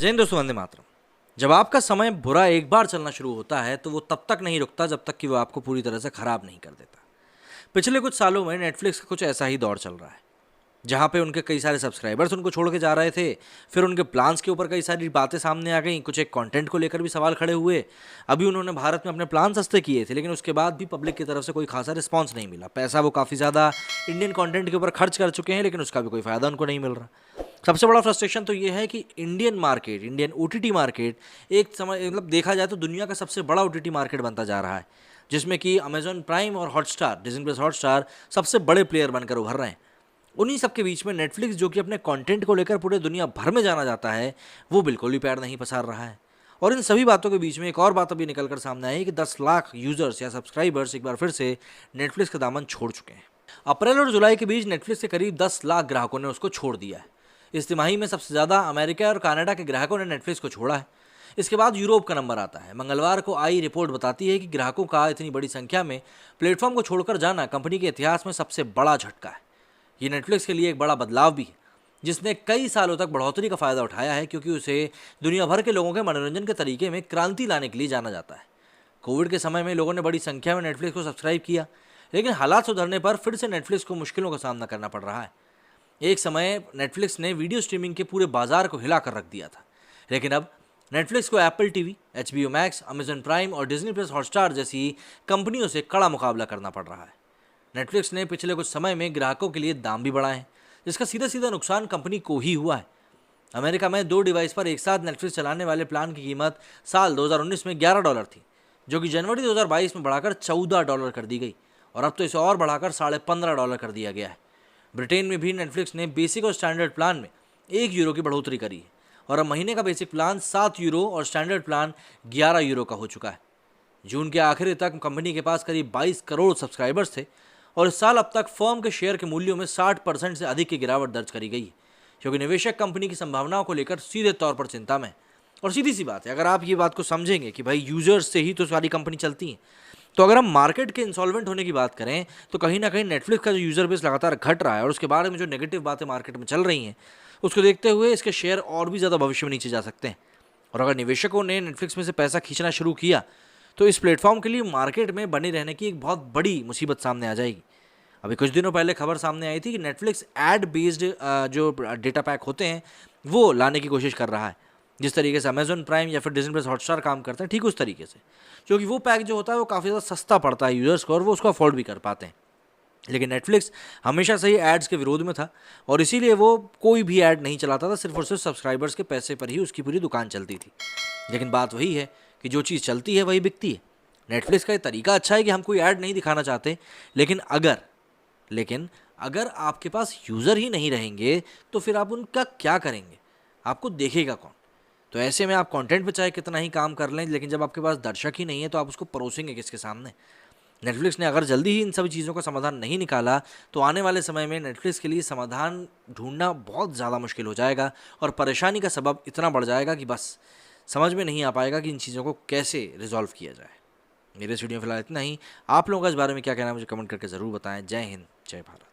जय हिंद दोस्तों, वंदे मातरम। जब आपका समय बुरा एक बार चलना शुरू होता है तो वो तब तक नहीं रुकता जब तक कि वो आपको पूरी तरह से खराब नहीं कर देता। पिछले कुछ सालों में नेटफ्लिक्स का कुछ ऐसा ही दौर चल रहा है, जहाँ पे उनके कई सारे सब्सक्राइबर्स उनको छोड़ के जा रहे थे। फिर उनके प्लान्स के ऊपर कई सारी बातें सामने आ गई, कुछ एक कंटेंट को लेकर भी सवाल खड़े हुए। अभी उन्होंने भारत में अपने प्लान सस्ते किए थे, लेकिन उसके बाद भी पब्लिक की तरफ से कोई खासा रिस्पॉन्स नहीं मिला। पैसा वो काफ़ी ज़्यादा इंडियन कंटेंट के ऊपर खर्च कर चुके हैं, लेकिन उसका भी कोई फ़ायदा उनको नहीं मिल रहा। सबसे बड़ा फ्रस्ट्रेशन तो ये है कि इंडियन ओटीटी मार्केट एक समय मतलब देखा जाए तो दुनिया का सबसे बड़ा ओटीटी मार्केट बनता जा रहा है, जिसमें कि अमेजॉन प्राइम और हॉटस्टार, डिज्नी प्लस हॉटस्टार सबसे बड़े प्लेयर बनकर उभर रहे हैं। उन्हीं सब के बीच में नेटफ्लिक्स, जो कि अपने कंटेंट को लेकर पूरे दुनिया भर में जाना जाता है, वो बिल्कुल भी पैर नहीं पसार रहा है। और इन सभी बातों के बीच में एक और बात अभी निकल कर सामने आई कि 10 लाख यूजर्स या सब्सक्राइबर्स एक बार फिर से नेटफ्लिक्स का दामन छोड़ चुके हैं। अप्रैल और जुलाई के बीच नेटफ्लिक्स के करीब 10 लाख ग्राहकों ने उसको छोड़ दिया है। इस तिमाही में सबसे ज़्यादा अमेरिका और कनाडा के ग्राहकों ने नेटफ्लिक्स को छोड़ा है। इसके बाद यूरोप का नंबर आता है। मंगलवार को आई रिपोर्ट बताती है कि ग्राहकों का इतनी बड़ी संख्या में प्लेटफॉर्म को छोड़कर जाना कंपनी के इतिहास में सबसे बड़ा झटका है। ये नेटफ्लिक्स के लिए एक बड़ा बदलाव भी है, जिसने कई सालों तक बढ़ोतरी का फायदा उठाया है, क्योंकि उसे दुनिया भर के लोगों के मनोरंजन के तरीके में क्रांति लाने के लिए जाना जाता है। कोविड के समय में लोगों ने बड़ी संख्या में नेटफ्लिक्स को सब्सक्राइब किया, लेकिन हालात सुधरने पर फिर से नेटफ्लिक्स को मुश्किलों का सामना करना पड़ रहा है। एक समय नेटफ्लिक्स ने वीडियो स्ट्रीमिंग के पूरे बाजार को हिला कर रख दिया था, लेकिन अब नेटफ्लिक्स को Apple TV, HBO max, Amazon prime और डिज्नी प्लस हॉटस्टार जैसी कंपनियों से कड़ा मुकाबला करना पड़ रहा है। नेटफ्लिक्स ने पिछले कुछ समय में ग्राहकों के लिए दाम भी बढ़ाए हैं, जिसका सीधा सीधा नुकसान कंपनी को ही हुआ है। अमेरिका में 2 डिवाइस पर एक साथ नेटफ्लिक्स चलाने वाले प्लान की कीमत साल 2019 में $11 थी, जो कि जनवरी 2022 में बढ़ाकर $14 कर दी गई, और अब तो इसे और बढ़ाकर $15.5 कर दिया गया है। ब्रिटेन में भी नेटफ्लिक्स ने बेसिक और स्टैंडर्ड प्लान में €1 की बढ़ोतरी करी है, और अब महीने का बेसिक प्लान €7 और स्टैंडर्ड प्लान €11 का हो चुका है। जून के आखिर तक कंपनी के पास करीब 22 करोड़ सब्सक्राइबर्स थे, और इस साल अब तक फर्म के शेयर के मूल्यों में 60% से अधिक की गिरावट दर्ज करी गई है, क्योंकि निवेशक कंपनी की संभावनाओं को लेकर सीधे तौर पर चिंता में है। और सीधी सी बात है, अगर आप ये बात को समझेंगे कि भाई यूजर्स से ही तो सारी कंपनी चलती है, तो अगर हम मार्केट के इंसॉल्वेंट होने की बात करें तो कहीं ना कहीं नेटफ्लिक्स का जो यूजर बेस लगातार घट रहा है, और उसके बारे में जो नेगेटिव बातें मार्केट में चल रही हैं, उसको देखते हुए इसके शेयर और भी ज़्यादा भविष्य में नीचे जा सकते हैं। और अगर निवेशकों ने नेटफ्लिक्स में से पैसा खींचना शुरू किया तो इस प्लेटफॉर्म के लिए मार्केट में बने रहने की एक बहुत बड़ी मुसीबत सामने आ जाएगी। अभी कुछ दिनों पहले खबर सामने आई थी कि नेटफ्लिक्स एड बेस्ड जो डेटा पैक होते हैं वो लाने की कोशिश कर रहा है, जिस तरीके से अमेजॉन प्राइम या फिर डिज्नी प्लस हॉटस्टार काम करते हैं, ठीक उस तरीके से। क्योंकि वो पैक जो होता है वो काफ़ी ज़्यादा सस्ता पड़ता है यूज़र्स को, और वो उसको अफोर्ड भी कर पाते हैं। लेकिन नेटफ्लिक्स हमेशा से ही एड्स के विरोध में था, और इसीलिए वो कोई भी ऐड नहीं चलाता था, सिर्फ और सिर्फ सब्सक्राइबर्स के पैसे पर ही उसकी पूरी दुकान चलती थी। लेकिन बात वही है कि जो चीज़ चलती है वही बिकती है। नेटफ्लिक्स का ये तरीका अच्छा है कि हम कोई ऐड नहीं दिखाना चाहते, लेकिन अगर आपके पास यूज़र ही नहीं रहेंगे तो फिर आप उनका क्या करेंगे? आपको देखेगा कौन? तो ऐसे में आप कंटेंट पे चाहे कितना ही काम कर लें, लेकिन जब आपके पास दर्शक ही नहीं है तो आप उसको परोसेंगे किसके सामने? नेटफ्लिक्स ने अगर जल्दी ही इन सभी चीज़ों का समाधान नहीं निकाला तो आने वाले समय में नेटफ्लिक्स के लिए समाधान ढूंढना बहुत ज़्यादा मुश्किल हो जाएगा, और परेशानी का सबब इतना बढ़ जाएगा कि बस समझ में नहीं आ पाएगा कि इन चीज़ों को कैसे रिजॉल्व किया जाए। मेरे इस वीडियो में फिलहाल इतना ही। आप लोगों का इस बारे में क्या कहना है मुझे कमेंट करके ज़रूर बताएं। जय हिंद, जय भारत।